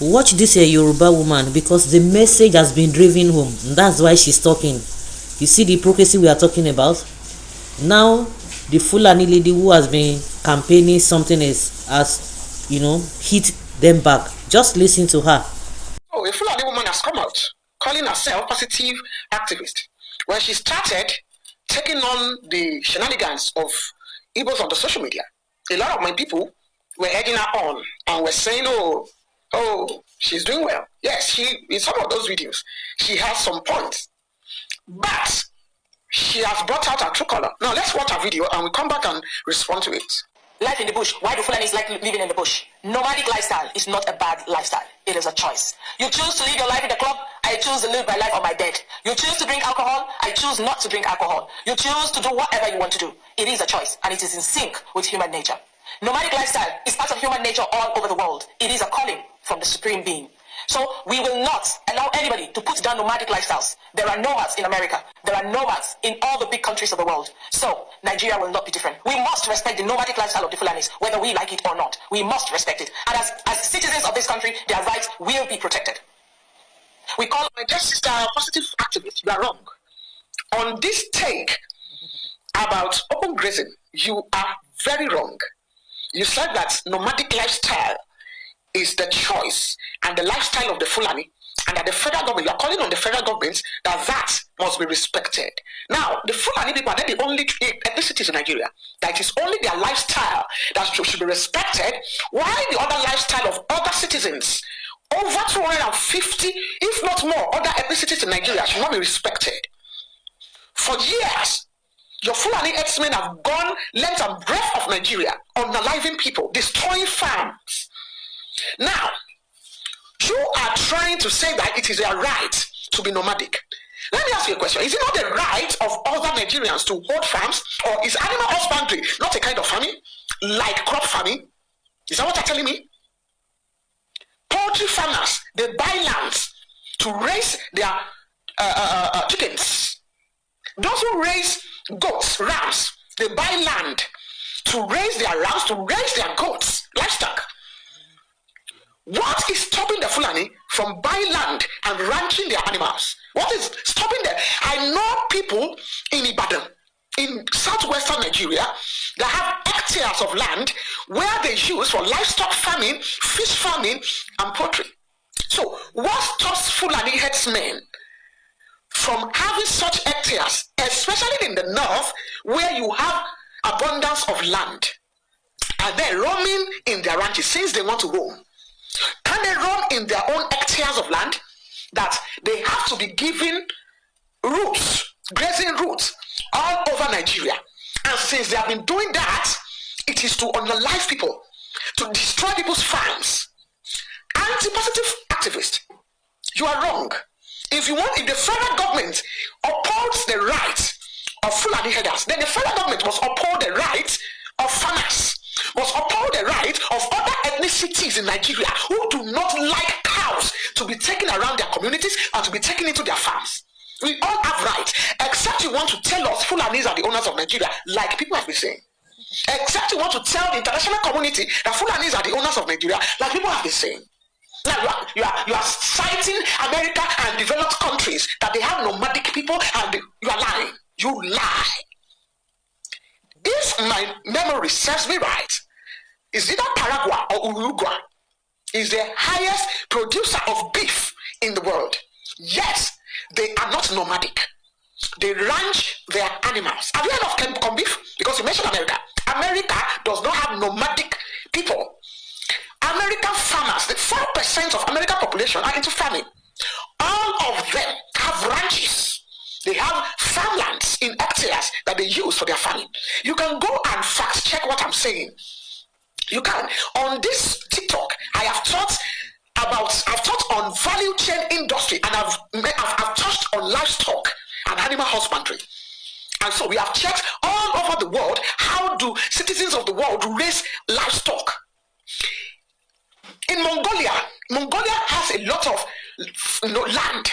Watch this Yoruba woman, because the message has been driven home. That's why she's talking. You see the hypocrisy we are talking about? Now, the Fulani lady who has been campaigning something has hit them back. Just listen to her. Oh, a Fulani woman has come out calling herself positive activist. When she started taking on the shenanigans of Igbos on the social media, a lot of my people were egging her on and were saying, oh, she's doing well. Yes, in some of those videos, she has some points. But she has brought out her true color. Now, let's watch her video and we'll come back and respond to it. Life in the bush. Why do Fulanis like living in the bush? Nomadic lifestyle is not a bad lifestyle. It is a choice. You choose to live your life in the club. I choose to live my life on my bed. You choose to drink alcohol. I choose not to drink alcohol. You choose to do whatever you want to do. It is a choice, and it is in sync with human nature. Nomadic lifestyle is part of human nature all over the world. It is a calling from the Supreme Being. So we will not allow anybody to put down nomadic lifestyles. There are nomads in America. There are nomads in all the big countries of the world. So Nigeria will not be different. We must respect the nomadic lifestyle of the Fulanis, whether we like it or not. We must respect it. And as citizens of this country, their rights will be protected. We call my dear sister a positive activist. You are wrong. On this take about open grazing, you are very wrong. You said that nomadic lifestyle is the choice and the lifestyle of the Fulani, and that the federal government, you are calling on the federal government that must be respected. Now, the Fulani people are the only ethnicities in Nigeria that it is only their lifestyle that should be respected, while the other lifestyle of other citizens, over 250, if not more, other ethnicities in Nigeria should not be respected. For years, your Fulani herdsmen have gone length and breadth of Nigeria, unaliving people, destroying farms. Now, you are trying to say that it is their right to be nomadic. Let me ask you a question. Is it not the right of other Nigerians to hold farms, or is animal husbandry not a kind of farming, like crop farming? Is that what you're telling me? Poultry farmers, they buy lands to raise their chickens. Those who raise goats, rams, they buy land to raise their rams, to raise their goats, livestock. What is stopping the Fulani from buying land and ranching their animals? What is stopping them? I know people in Ibadan, in southwestern Nigeria, that have hectares of land where they use for livestock farming, fish farming, and poultry. So, what stops Fulani herdsmen from having such hectares, especially in the north, where you have abundance of land, and they're roaming in their ranches since they want to roam? Can they roam in their own hectares of land that they have to be given routes, grazing routes all over Nigeria? And since they have been doing that, it is to unalive people, to destroy people's farms. Anti-positive activist, you are wrong. If the federal government upholds the rights of Fulani herders, then the federal government must uphold the rights of farmers, must uphold the right of other ethnicities in Nigeria who do not like cows to be taken around their communities and to be taken into their farms. We all have rights, except you want to tell us Fulanis are the owners of Nigeria, like people have been saying. Except you want to tell the international community that Fulanis are the owners of Nigeria, like people have been saying. Now you are citing America and developed countries that they have nomadic people, and you are lying. You lie. If my memory serves me right, is either Paraguay or Uruguay is the highest producer of beef in the world. Yes, they are not nomadic. They ranch their animals. Have you heard of corn beef? Because you mentioned America. America does not have nomadic people. American farmers, the 4% of American population are into farming. All of them have ranches. They have farmlands in hectares that they use for their farming. You can go and fact check what I'm saying. You can. On this TikTok, I've taught on value chain industry, and I've touched on livestock and animal husbandry. And so we have checked all over the world, how do citizens of the world raise livestock. In Mongolia has a lot of land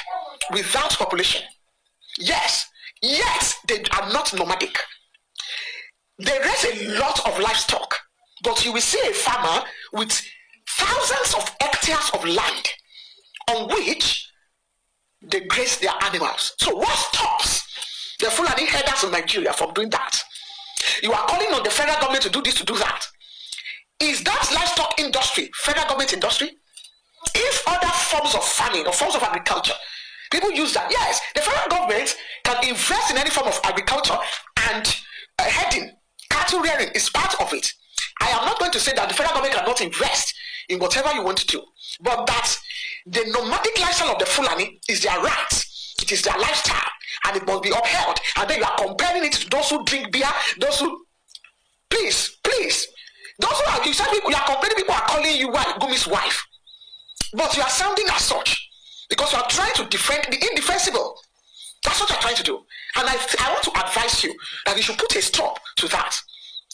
without population. Yes, they are not nomadic. They raise a lot of livestock, but you will see a farmer with thousands of hectares of land on which they graze their animals. So what stops the Fulani herders in Nigeria from doing that? You are calling on the federal government to do this, to do that. Is that livestock industry federal government industry? If other forms of farming or forms of agriculture, people use that, yes, the federal government can invest in any form of agriculture, and herding, cattle rearing is part of it. I am not going to say that the federal government cannot invest in whatever you want to do, but that the nomadic lifestyle of the Fulani is their right, it is their lifestyle, and it must be upheld. And then you are comparing it to those who drink beer, those who, please, those who are, you said you are comparing, people are calling you Gumi's wife, but you are sounding as such because you are trying to defend the indefensible. That's what you are trying to do. And I want to advise you that you should put a stop to that.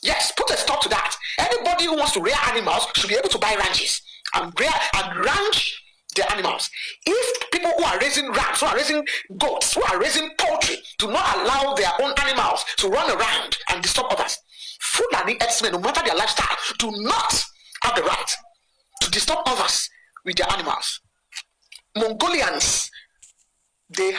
Yes, put a stop to that. Anybody who wants to rear animals should be able to buy ranches and ranch their animals. If people who are raising rams, who are raising goats, who are raising poultry, do not allow their own animals to run around and disturb others, Fulani herdsmen, no matter their lifestyle, do not have the right to disturb others with their animals. Mongolians, they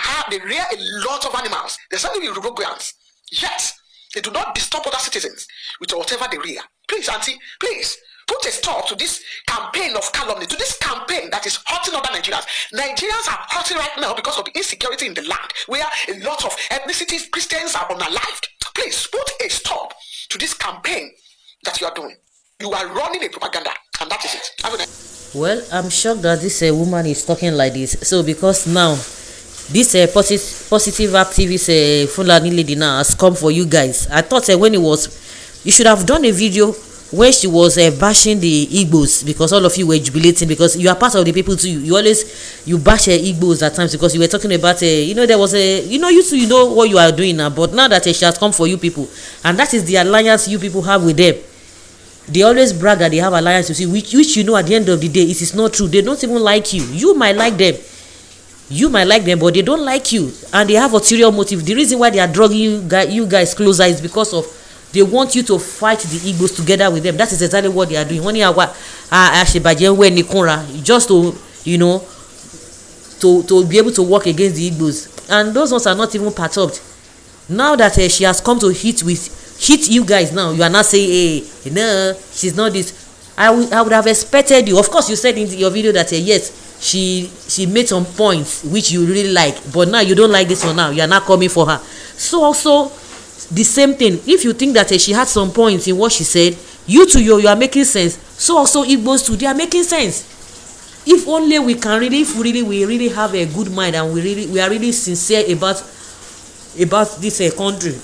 rear a lot of animals. There's something with Yorubas. Yet they do not disturb other citizens with whatever they rear. Please, Auntie, please put a stop to this campaign of calumny, to this campaign that is hurting other Nigerians. Nigerians are hurting right now because of the insecurity in the land, where a lot of ethnicities, Christians are unalived. Please put a stop to this campaign that you are doing. You are running a propaganda, and that is it. Well, I'm shocked that this woman is talking like this. So because now this positive activist Fulani lady now has come for you guys. I thought when it was, you should have done a video where she was bashing the Igbos, because all of you were jubilating, because you are part of the people too. You bash Igbos at times because you were talking about there was you know what you are doing now, but now that she has come for you people, and that is the alliance you people have with them. They always brag that they have alliance with you, which you know at the end of the day it is not true. They don't even like you. You might like them, but they don't like you, and they have ulterior motive. The reason why they are dragging you guys closer is because of they want you to fight the Igbos together with them. That is exactly what they are doing. When you are just to be able to work against the Igbos, and those ones are not even perturbed. Now that she has come to hit you guys, now you are not saying, hey, no, she's not this. I would have expected you. Of course, you said in your video that yes, she made some points which you really like, but now you don't like this one. Now you are not coming for her. So also the same thing. If you think that she had some points in what she said, you too, you are making sense. So also Igbos too, they are making sense. If only we can really, if we really have a good mind, and we are really sincere about this country.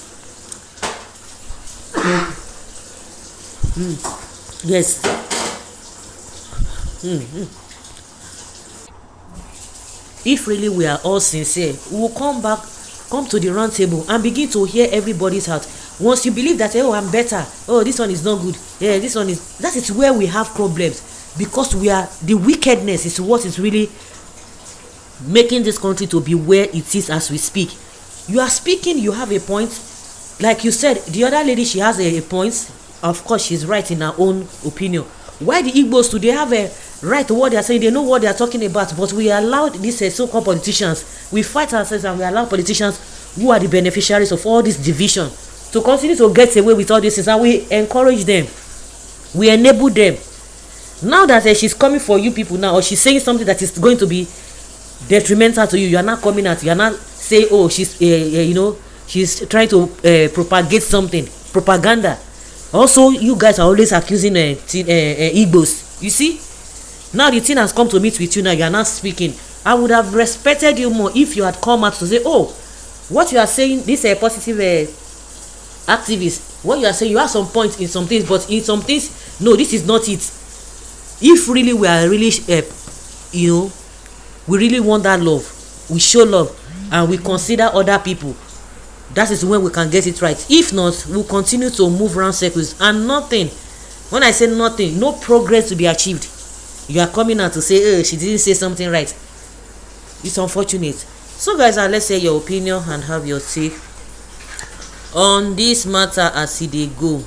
Yes. If really we are all sincere, we will come to the round table and begin to hear everybody's heart. Once you believe that, oh, I'm better, oh, this one is not good, yeah, this one is, that is where we have problems, because the wickedness is what is really making this country to be where it is as we speak. You are speaking, you have a point. Like you said, the other lady, she has a point. Of course, she's right in her own opinion. Why the Igbos do they have a right to what they are saying? They know what they are talking about, but we allow these so-called politicians, we fight ourselves, and we allow politicians who are the beneficiaries of all this division to continue to get away with all this things, and we encourage them, we enable them. Now that she's coming for you people now, or she's saying something that is going to be detrimental to you, you are not coming out, you are not saying, oh, she's she's trying to propagate something, propaganda. Also, you guys are always accusing Igbos. You see, now the thing has come to meet with you. Now you are not speaking. I would have respected you more if you had come out to say, oh, what you are saying, this is a positive activist. What you are saying, you have some points in some things, but in some things, no, this is not it. If really we are really, we really want that love, we show love, and we consider other people, that is when we can get it right. If not, we'll continue to move around circles, and nothing, when I say nothing, no progress to be achieved. You are coming out to say, oh, she didn't say something right. It's unfortunate. So guys, let's say your opinion and have your take on this matter as it dey go.